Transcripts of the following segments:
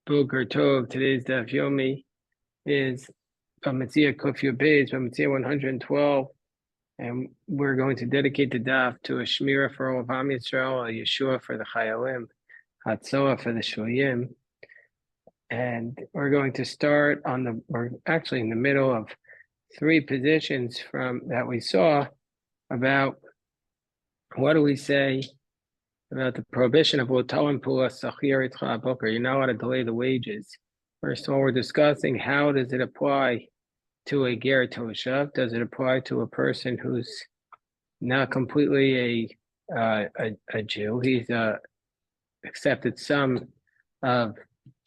Boker Tov. Today's Daf Yomi is Bava Metzia Kufyu Beis, Bava Metzia 112, and we're going to dedicate the Daf to a Shmira for all of Am Yisrael, a Yeshua for the Chayalim, Hatzoah for the Shuyim, and we're going to start we're actually in the middle of three positions from that we saw about what do we say about the prohibition of Lotalim Pula Sachir Itcha Boker. You're not allowed to delay the wages. First of all, we're discussing how does it apply to a ger toshav? Does it apply to a person who's not completely a Jew? He's accepted some of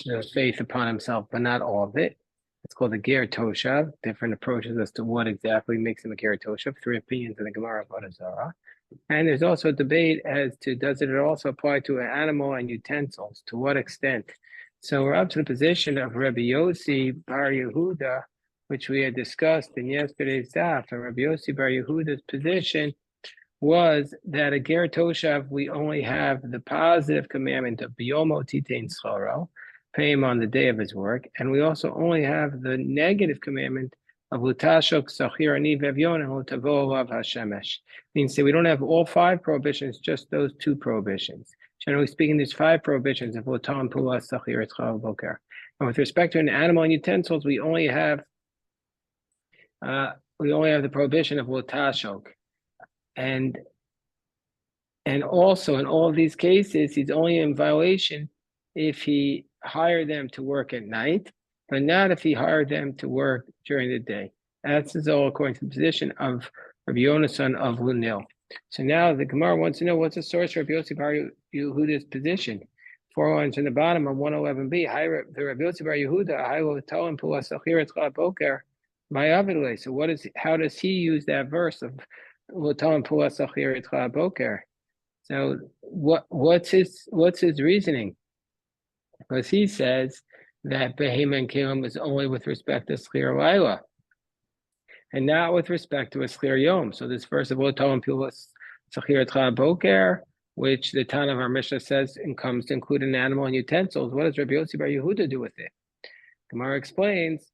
the faith upon himself, but not all of it. It's called a ger toshav. Different approaches as to what exactly makes him a ger toshav. Three opinions in the Gemara of Avodah. And there's also a debate as to does it also apply to an animal and utensils? To what extent? So we're up to the position of Rabbi Yossi Bar Yehuda, which we had discussed in yesterday's daf. And Rabbi Yossi Bar Yehuda's position was that a ger toshav, we only have the positive commandment of biyomo titein scharo, pay him on the day of his work, and we also only have the negative commandment of lutashok sachir ani vevyon and lutavo alav hashemesh. Means that we don't have all five prohibitions, just those two prohibitions. Generally speaking, there's five prohibitions of lutam pula sachir etzchav boker. And with respect to an animal and utensils, we only have the prohibition of lutashok. And also in all of these cases, he's only in violation if he hired them to work at night, but not if he hired them to work during the day. That's all according to the position of Rabbi Yonasan of Lunil. So now the Gemara wants to know what's the source for Rabbi Yossi Bar Yehuda's position. 4 lines in the bottom of 111b. The Rabbi Yossi Bar Yehuda, so how does he use that verse of so what's his reasoning? Because he says that Behema and Kalim is only with respect to Schir Laila and not with respect to a Schir Yom. So this verse of Lotalim Pulas Sachir Etcha Boker, which the Tana of our Mishnah says comes to include an animal and utensils, what does Rabbi Yossi Bar Yehuda do with it? Gemara explains,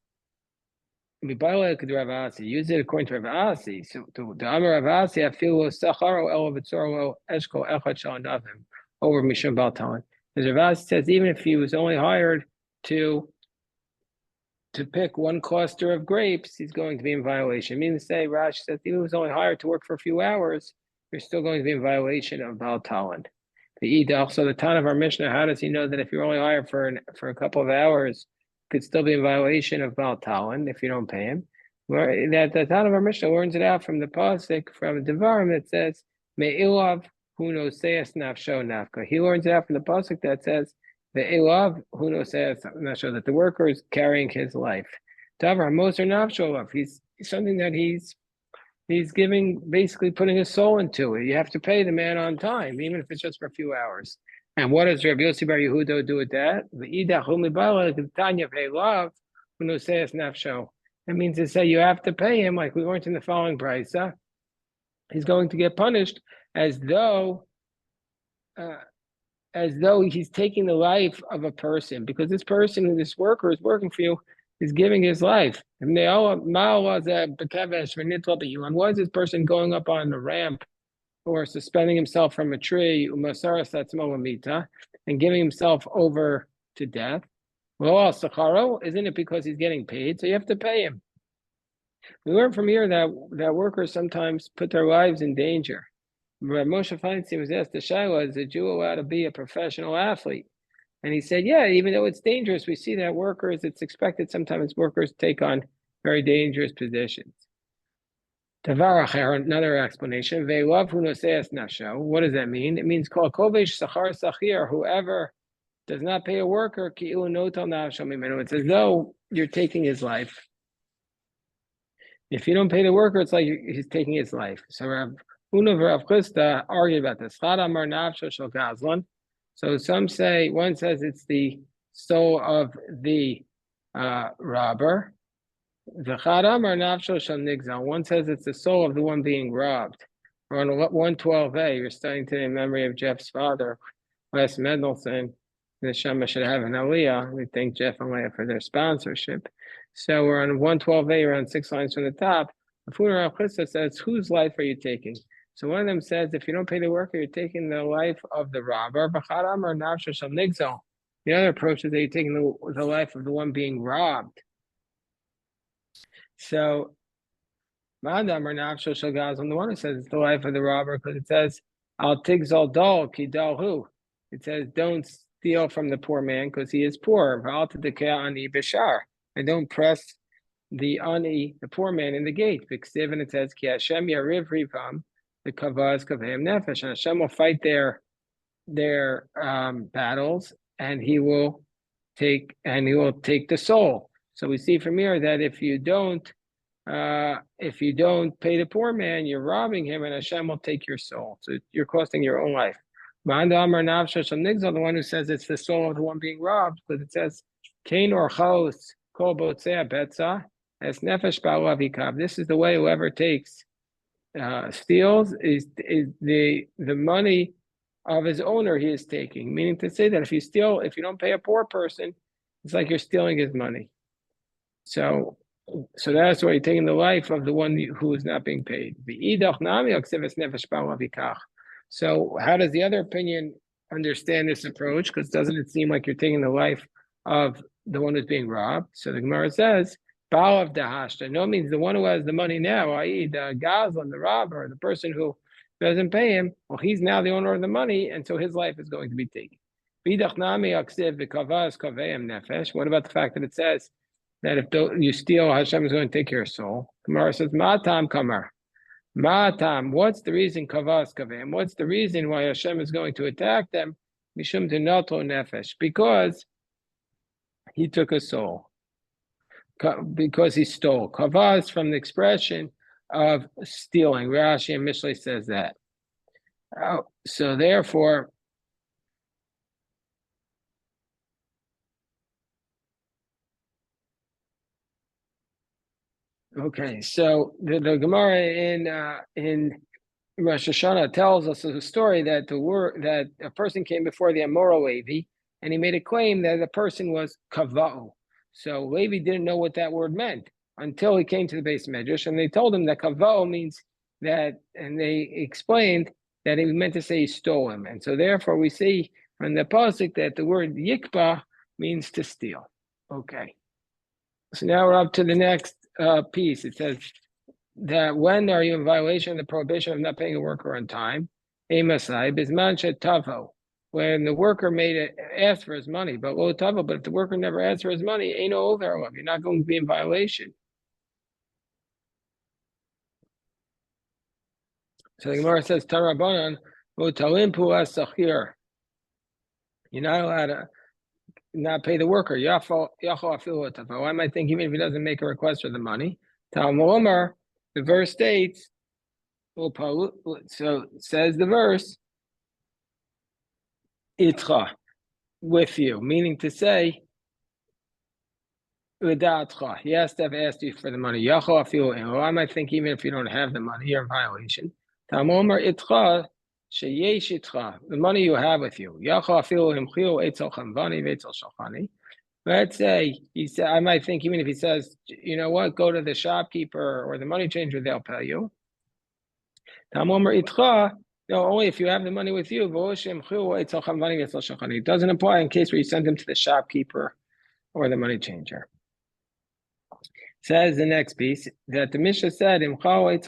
use it according to Rav Asi. So to Amar Rav Asi, I feel Sacharo El Vitzoro Eshko Echad Shalnavim over Mishum Baltalan. As Rav Asi says, even if he was only hired to pick one cluster of grapes, he's going to be in violation. Meaning to say, Rashi says, even if he was only hired to work for a few hours, you're still going to be in violation of Baltalan. The Idach, so the Tan of our Mishnah, how does he know that if you're only hired for a couple of hours, could still be in violation of Baltalan if you don't pay him? That the Tan of our Mishnah learns it out from the pasuk from Devarim that says, Me'ilav hu noseas nafsho nafka. He learns it out from the pasuk that says, Ve'ilav hu noseas nafsho, that the worker is carrying his life. Davar moser nafsho, he's something that he's giving, basically putting his soul into it. You have to pay the man on time, even if it's just for a few hours. And what does Rabbi Yossi Bar Yehuda do with that? That means to say you have to pay him, like we learned in the following brisa. He's going to get punished as though he's taking the life of a person, because this person, this worker is working for you, is giving his life. And why is this person going up on the ramp or suspending himself from a tree and giving himself over to death? Well, isn't it because he's getting paid? So you have to pay him. We learn from here that workers sometimes put their lives in danger. Moshe Feinstein was asked the Shaila, is a Jew allowed to be a professional athlete? And he said, yeah, even though it's dangerous, we see that it's expected sometimes workers take on very dangerous positions. Another explanation. What does that mean? It means whoever does not pay a worker, it's as though you're taking his life. If you don't pay the worker, it's like he's taking his life. So Rav Huna and Rav Chisda argued about this. So one says it's the soul of the robber. One says it's the soul of the one being robbed. We're on 112a. You're studying today in memory of Jeff's father, Wes Mendelson. The Shema should have an aliyah. We thank Jeff and Leah for their sponsorship. So we're on 112a, around 6 lines from the top. The Funa Rav Chisda says, whose life are you taking? So one of them says, if you don't pay the worker, you're taking the life of the robber. The other approach is that you're taking the life of the one being robbed. So Madam or Nafsho Shagaz, on the one who says it's the life of the robber, because it says, Al Tigzal Dal, Kidal Hu. It says, don't steal from the poor man because he is poor. And don't press the ani, the poor man, in the gate. And it says, Ki Hashem Yariv Rivam, the Kavaz Kavayim Nefesh. And Hashem will fight their battles, and he will take the soul. So we see from here that if you don't pay the poor man, you're robbing him, and Hashem will take your soul. So you're costing your own life. The one who says it's the soul of the one being robbed, because it says, Kain or Chaos, Kol Botzea Betza, as Nefesh Ba'u. This is the way whoever steals is the money of his owner he is taking. Meaning to say that if you don't pay a poor person, it's like you're stealing his money. So that's why you're taking the life of the one who is not being paid. So how does the other opinion understand this approach? Because doesn't it seem like you're taking the life of the one who's being robbed? So the Gemara says, Baal of Dahashta. No means the one who has the money now, i.e. the Gazlan, the robber, the person who doesn't pay him, well, he's now the owner of the money, and so his life is going to be taken. What about the fact that it says that if you steal, Hashem is going to take your soul? Gemara says, Ma'atam kamar. Ma'atam, what's the reason kavas kavem? What's the reason why Hashem is going to attack them? Mishum denato nefesh, because he took a soul. Because he stole. Kavas from the expression of stealing. Rashi and Mishlei says that. So therefore, okay, so the Gemara in Rosh Hashanah tells us a story that that a person came before the Amora Levi, and he made a claim that the person was kava'u. So Levi didn't know what that word meant until he came to the base medrash, and they told him that kava'u means that, and they explained that he meant to say he stole him, and so therefore we see from the pasuk that the word yikba means to steal. Okay, so now we're up to the next piece. It says that when are you in violation of the prohibition of not paying a worker on time? Emasai bisman tavo, when the worker asked for his money, but lo tavo. But if the worker never asked for his money, ain't no over. You're not going to be in violation. So the Gemara says, Tarabanan utalim puas sachir. You're not allowed to not pay the worker. Why might think even if he doesn't make a request for the money? The verse states, so says the verse, itcha, with you, meaning to say, he has to have asked you for the money. Why might think even if you don't have the money, you're in violation? The money you have with you. Let's say he said, I might think even if he says, you know what, go to the shopkeeper or the money changer, they'll pay you. No, only if you have the money with you. It doesn't apply in case where you send him to the shopkeeper or the money changer. Says the next piece that the Mishnah said, over.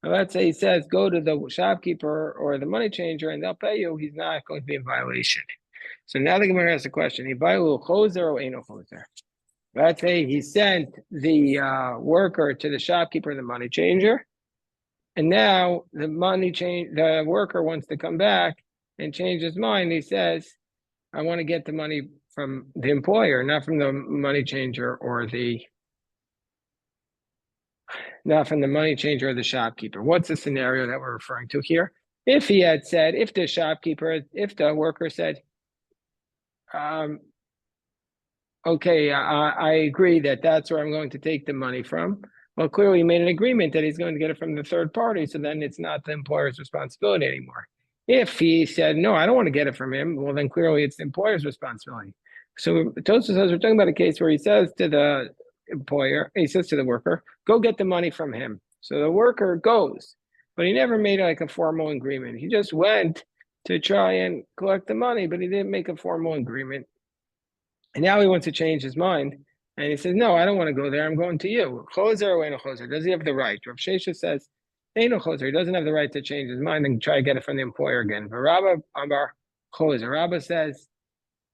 Let's say he says, go to the shopkeeper or the money changer and they'll pay you. He's not going to be in violation. So now the Gemara asks a question. Let's say he sent the worker to the shopkeeper or the money changer, and now the worker wants to come back and change his mind. He says, I want to get the money from the employer, not from the money changer or not from the money changer or the shopkeeper. What's the scenario that we're referring to here? If he had said, if the worker said, okay, I agree that's where I'm going to take the money from. Well, clearly he made an agreement that he's going to get it from the third party, so then it's not the employer's responsibility anymore. If he said, no, I don't want to get it from him, well, then clearly it's the employer's responsibility. So Tosfos says we're talking about a case where he says to the employer, he says to the worker, go get the money from him. So the worker goes, but he never made like a formal agreement. He just went to try and collect the money, but he didn't make a formal agreement. And now he wants to change his mind. And he says, no, I don't want to go there. I'm going to you. Choser or no choser? Does he have the right? Rav Shesha says, no choser. He doesn't have the right to change his mind and try to get it from the employer again. But Rabba Amar choser. Rabba says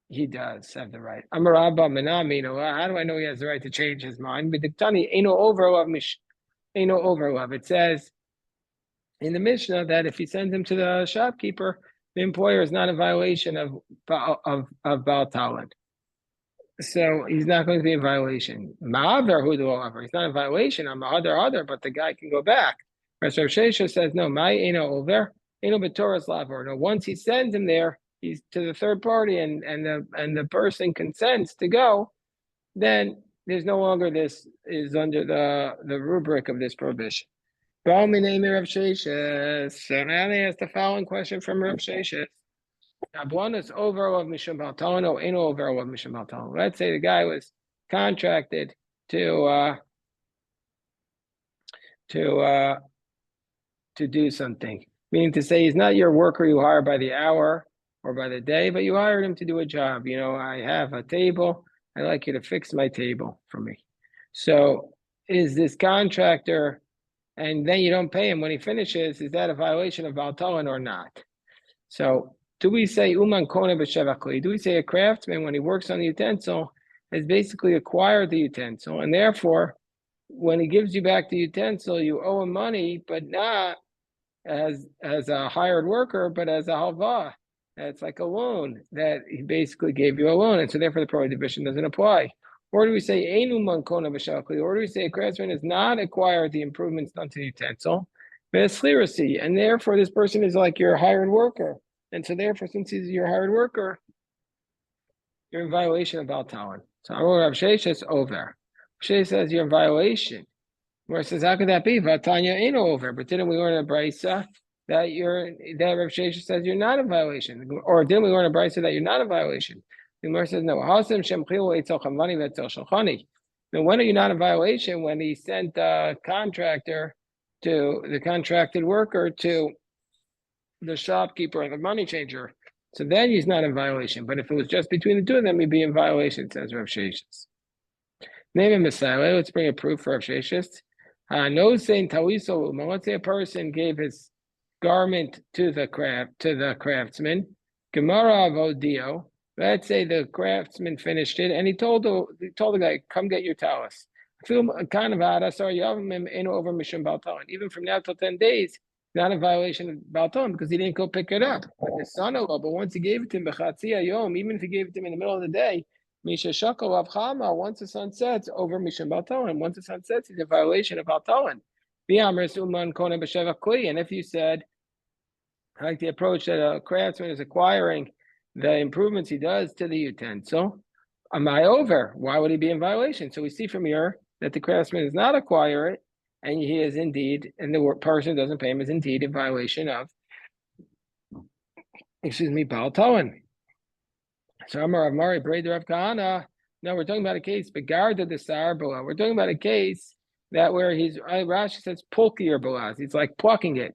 he does have the right. Amar Rabba Menamino. How do I know he has the right to change his mind? But the Tani ain't no overlove. Ain't no overlove. It says in the Mishnah that if he sends him to the shopkeeper, the employer is not in violation of Baal Talent. So he's not going to be in violation. Ma'aver however, he's not in violation on other, but the guy can go back. Rav Shesha says, no, my eno over, eno b'toras laver. No, once he sends him there, he's to the third party and the person consents to go, then there's no longer this is under the rubric of this prohibition. So now they ask the following question from Rav Shesha. Let's say the guy was contracted to do something, meaning to say he's not your worker you hire by the hour or by the day, but you hired him to do a job. You know, I have a table. I'd like you to fix my table for me. So is this contractor, and then you don't pay him when he finishes, is that a violation of Baal Talon or not? So do we say uman kona b'shevakli? Do we say a craftsman, when he works on the utensil, has basically acquired the utensil, and therefore, when he gives you back the utensil, you owe him money, but not as a hired worker, but as a halva. It's like a loan that he basically gave you a loan, and so therefore the prohibition doesn't apply. Or do we say einu man kona b'shevakli? Or do we say a craftsman has not acquired the improvements done to the utensil, and therefore this person is like your hired worker. And so therefore, since he's your hired worker, you're in violation of Baal Talon. So Rav Shesha is over. Rav Shesha says you're in violation. Where it says, how could that be? Vatanya ain't over. But didn't we learn a brisa that Rav Shesha says you're not in violation? Or didn't we learn a brisa that you're not in violation? The Gemara says, no. Now, when are you not in violation? When he sent the contracted worker to the shopkeeper or the money changer. So then he's not in violation. But if it was just between the two of them, he'd be in violation, says Rav Sheshes. Name a Messiah. Let's bring a proof for Rav Sheshes. No saying tawiso. Let's say a person gave his garment to the craftsman. Gemara avodio. Let's say the craftsman finished it, and he told the guy, "Come get your talus." I feel kind of odd. Even from now till 10 days, not a violation of Baal Talon because he didn't go pick it up. But his son-in-law, but once he gave it to him, even if he gave it to him in the middle of the day, Misha Shakal Avchama, once the sun sets, over Misha Baal Talon. Once the sun sets, he's a violation of Baal Talon. And if you said, I like the approach that a craftsman is acquiring the improvements he does to the utensil, am I over? Why would he be in violation? So we see from here that the craftsman does not acquire it, and he is indeed, and the person doesn't pay him, is indeed in violation of, Baal Talon. So Amar Amari Breder of Kahana. No, we're talking about a case, Begarda de Sarbola. We're talking about a case that where Rashi says pulki or balaz. He's like plucking it.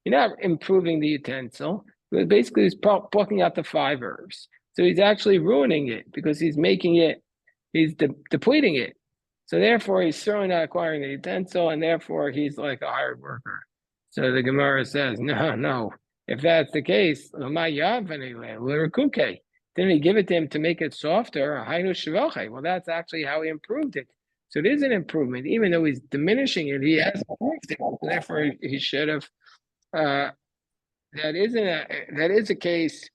You're not improving the utensil. But basically, he's plucking out the 5 herbs. So he's actually ruining it because he's making it, he's depleting it. So therefore, he's certainly not acquiring the utensil, and therefore he's like a hired worker. So the Gemara says, no. If that's the case, didn't he give it to him to make it softer? Well, that's actually how he improved it. So it is an improvement, even though he's diminishing it. He has improved it. Therefore, he should have. That is a case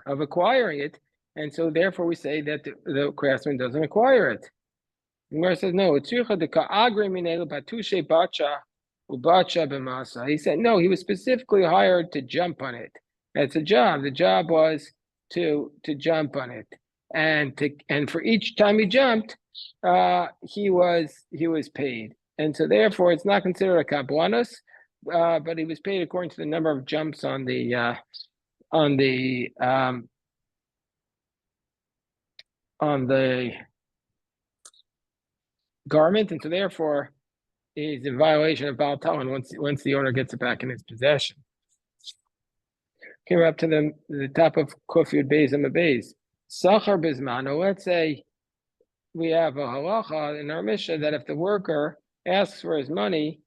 of acquiring it, and so therefore we say that the craftsman doesn't acquire it. The Gemara says no. He said no. He was specifically hired to jump on it. That's a job. The job was to jump on it, and for each time he jumped, he was paid, and so therefore it's not considered a kabbanos, but he was paid according to the number of jumps on the garment, and so therefore is in violation of Baal Talon once the owner gets it back in his possession. Okay, we're up to the top of Kufyud Beis and Beis. Sachar Bismano, let's say we have a halacha in our Mishnah that if the worker asks for his money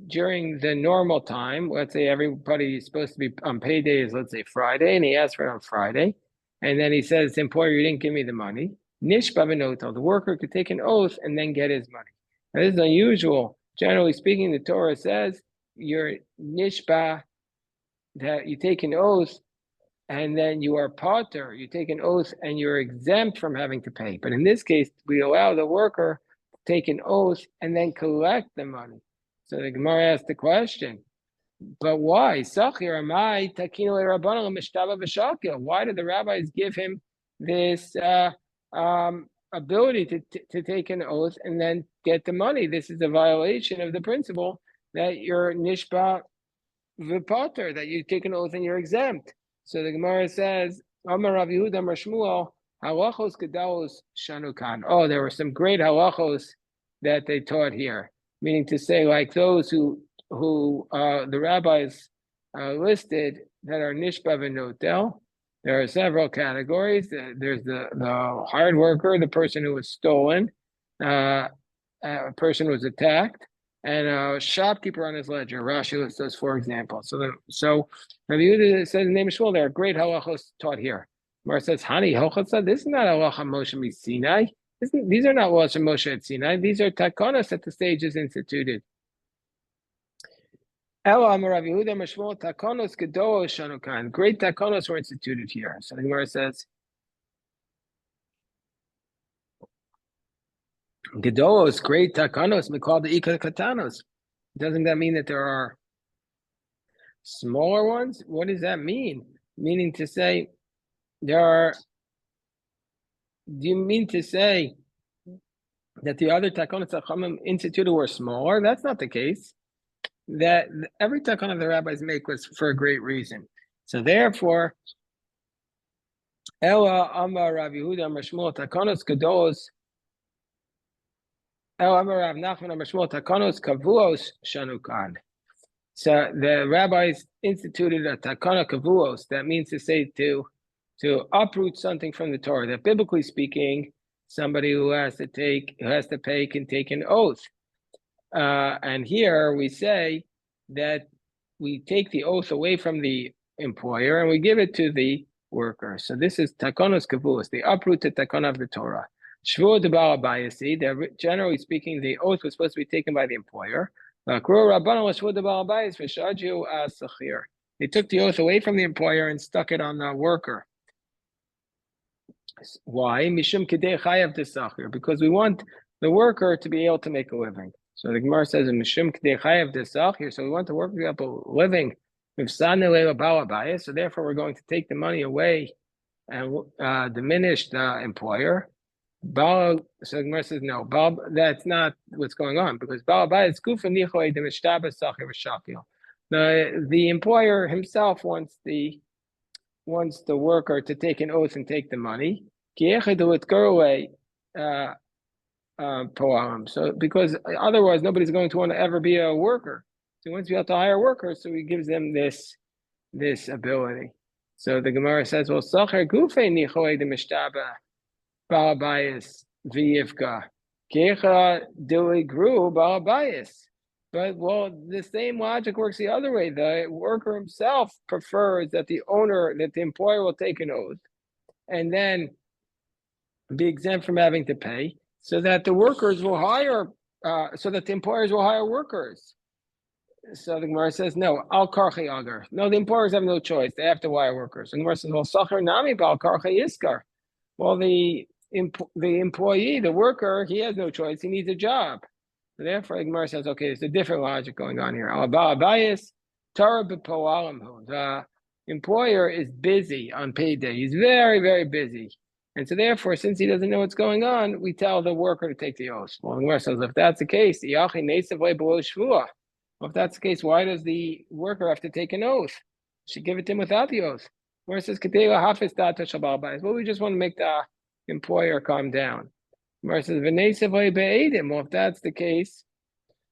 during the normal time, let's say everybody is supposed to be on payday is, let's say, Friday, and he asks for it on Friday, and then he says, employer, you didn't give me the money. Nishba b'noto, the worker could take an oath and then get his money. Now, this is unusual. Generally speaking, the Torah says you're nishba, that you take an oath and then you are pater, you take an oath and you're exempt from having to pay. But in this case, we allow the worker to take an oath and then collect the money. So the Gemara asked the question, but why? Why did the rabbis give him this ability to take an oath and then get the money? This is a violation of the principle that you're nishba v'pater, that you take an oath and you're exempt. So the Gemara says, Amar Rav Yehuda Amar Shmuel, halachos gedalos shanukan. Oh, there were some great halachos that they taught here, meaning to say, like those who the rabbis listed that are nishba v'notel. There are several categories. There's the hired worker, the person who was stolen, a person who was attacked, and a shopkeeper on his ledger. Rashi lists those 4 examples. So Rabbi Yehuda says in the name of Shmuel, there are great halachos taught here. Mar says, Hani halachos, this is not halacha Moshe Sinai. These are not laws from Moshe at Sinai. These are takanos that the sages instituted. Ela Amar Rabbi Yehuda Amar Shmuel, takanos gedolos shanukan. Great takanos were instituted here. So the Gemara says, gedolos, great takanos, we call the ika katanos. Doesn't that mean that there are smaller ones? What does that mean? Meaning to say, do you mean to say that the other takanos Chachamim instituted were smaller? That's not the case. That every takana the rabbis make was for a great reason. So therefore, Ela Amar Rav Yehuda Amar Shmuel takanos gedolos. Ela Amar Rav Nachman Amar Shmuel takanos kavuos shanukan. So the rabbis instituted a takana kavuos. That means to say to uproot something from the Torah. That biblically speaking, somebody who has to pay can take an oath. And here we say that we take the oath away from the employer and we give it to the worker. So this is takonos kavuos, the uprooted takana of the Torah. Shvuah de Bava Metzia, generally speaking, the oath was supposed to be taken by the employer. They took the oath away from the employer and stuck it on the worker. Why? Mishum kedei chayav desachir, because we want the worker to be able to make a living. So the Gemara says in Mishum kedei chayav desachir, so we want the worker to be able to living. So therefore, we're going to take the money away and diminish the employer. So the Gemara says no, that's not what's going on, because the employer himself wants the worker to take an oath and take the money. So because otherwise nobody's going to want to ever be a worker. So he wants to be able to hire workers, so he gives them this ability. So the Gemara says, well, Sacher Gufe Nichoe de Mishtaba Balabayas Viyivka Kecha Dili Gru Balabayas. But well, the same logic works the other way. The worker himself prefers that the employer will take an oath and then be exempt from having to pay, so that the workers will hire, so that the employers will hire workers. So the Gemara says, no, al karchi agar. No, the employers have no choice. They have to hire workers. And the Gemara says, well, sacher nami bal karchi iskar. Well, the employee, the worker, he has no choice. He needs a job. So therefore, the Gemara says, okay, there's a different logic going on here. The employer is busy on payday. He's very, very busy. And so therefore, since he doesn't know what's going on, we tell the worker to take the oath. Well, the Gemara says, if that's the case, Well, if that's the case, why does the worker have to take an oath? Should give it to him without the oath. Where it says, well, we just want to make the employer calm down. Where it says, well, if that's the case,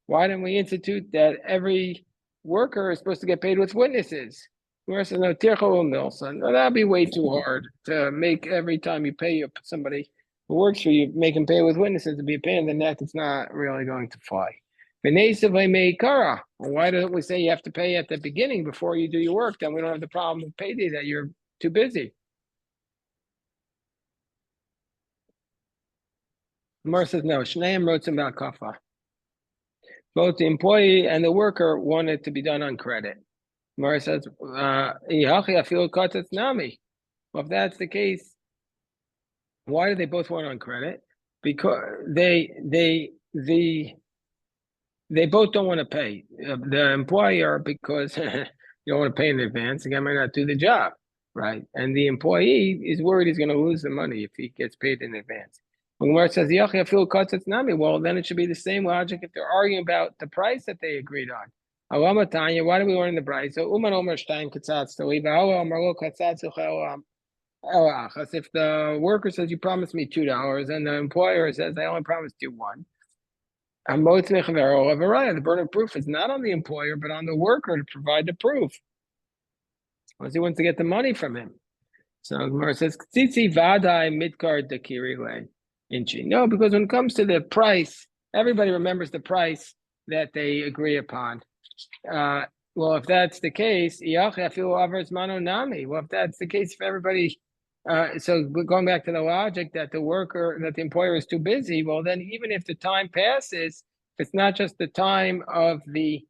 why didn't we institute that every worker is supposed to get paid with witnesses? Where it says, no, that'd be way too hard to make every time you pay somebody who works for you, make him pay with witnesses to be a pain in the neck. It's not really going to fly. Why don't we say you have to pay at the beginning before you do your work? Then we don't have the problem with payday that you're too busy. Mar says no. Shneim wrote about kafa. Both the employee and the worker want it to be done on credit. Mar says, well, if that's the case, why do they both want on credit? Because they both don't want to pay. The employer, because you don't want to pay in advance, again, might not do the job, right? And the employee is worried he's going to lose the money if he gets paid in advance. When Gemara says, well, then it should be the same logic if they're arguing about the price that they agreed on. Why do we learn the price? So, if the worker says, you promised me $2, and the employer says, I only promised you $1, the burden of proof is not on the employer, but on the worker to provide the proof. Unless he wants to get the money from him. So Gemara says, no, because when it comes to the price, everybody remembers the price that they agree upon. Well, if that's the case, well, if that's the case for everybody, so going back to the logic that the employer is too busy, well, then even if the time passes, if it's not just the time of the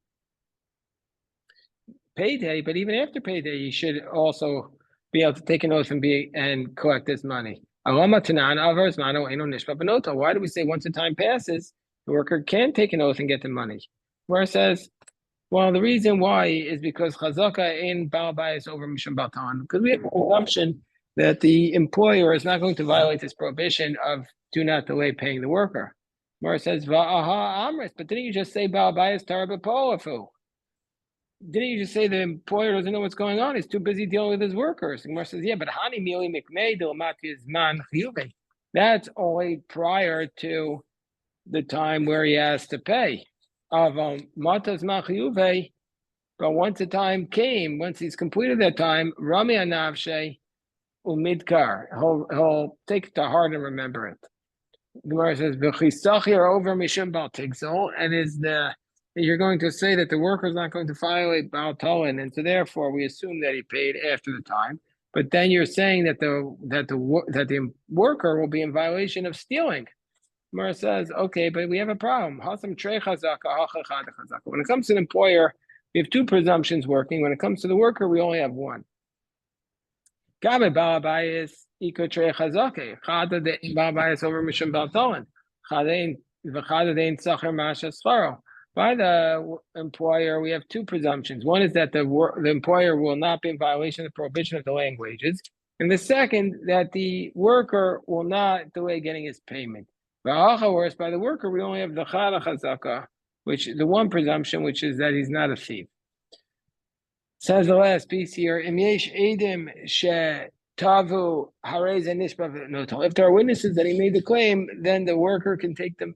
payday, but even after payday, you should also be able to take an oath and collect this money. Why do we say once the time passes, the worker can take an oath and get the money? Where it says, well, the reason why is because chazaka in Bava Metzia over Mishum Baltan, because we have a presumption that the employer is not going to violate this prohibition of do not delay paying the worker. Where it says, but didn't you just say Bava Metzia Tarabapoafu? Didn't you just say the employer doesn't know what's going on? He's too busy dealing with his workers. And Gemara says, yeah, but Hani Mili Mikmei Dilmatizman Chiyuve. That's only prior to the time where he has to pay. Of Matas Machiyuve, but once the time came, once he's completed that time, Rami Anavshe Umidkar. He'll take it to heart and remember it. Gemara says, V'chisachir over Mishum Bal Tigzol, and you're going to say that the worker is not going to violate Baal Tolan, and so therefore we assume that he paid after the time. But then you're saying that the worker will be in violation of stealing. Gemara says, okay, but we have a problem. When it comes to an employer, we have two presumptions working. When it comes to the worker, we only have one. By the employer, we have two presumptions. One is that the employer will not be in violation of the prohibition of delaying wages. And the second, that the worker will not delay getting his payment. Whereas by the worker, we only have the chada chazaka, which the one presumption, which is that he's not a thief. Says the last piece here, Im yesh edim tavu harez nishbav notal. If there are witnesses that he made the claim, then the worker can take an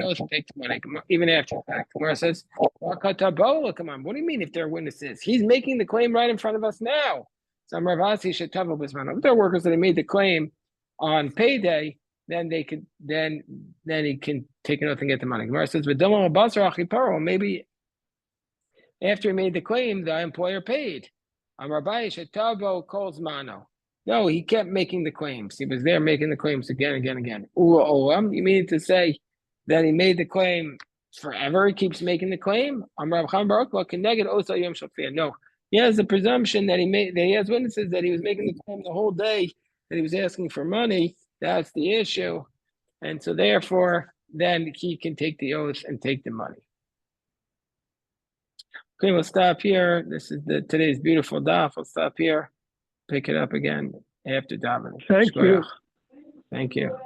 oath and take the money, even after the fact. Where it says, come on, what do you mean if there are witnesses? He's making the claim right in front of us now. Some Ravasi shetavu bismano. If there are workers that he made the claim on payday, then he can take an oath and get the money. Gemara says, maybe after he made the claim, the employer paid. No, he kept making the claims. He was there making the claims again. You mean to say that he made the claim forever? He keeps making the claim? No. He has the presumption that he has witnesses that he was making the claim the whole day, that he was asking for money. That's the issue. And so therefore, then he can take the oath and take the money. Okay, we'll stop here. This is today's beautiful daf. We'll stop here. Pick it up again after davening. Thank you. Thank you.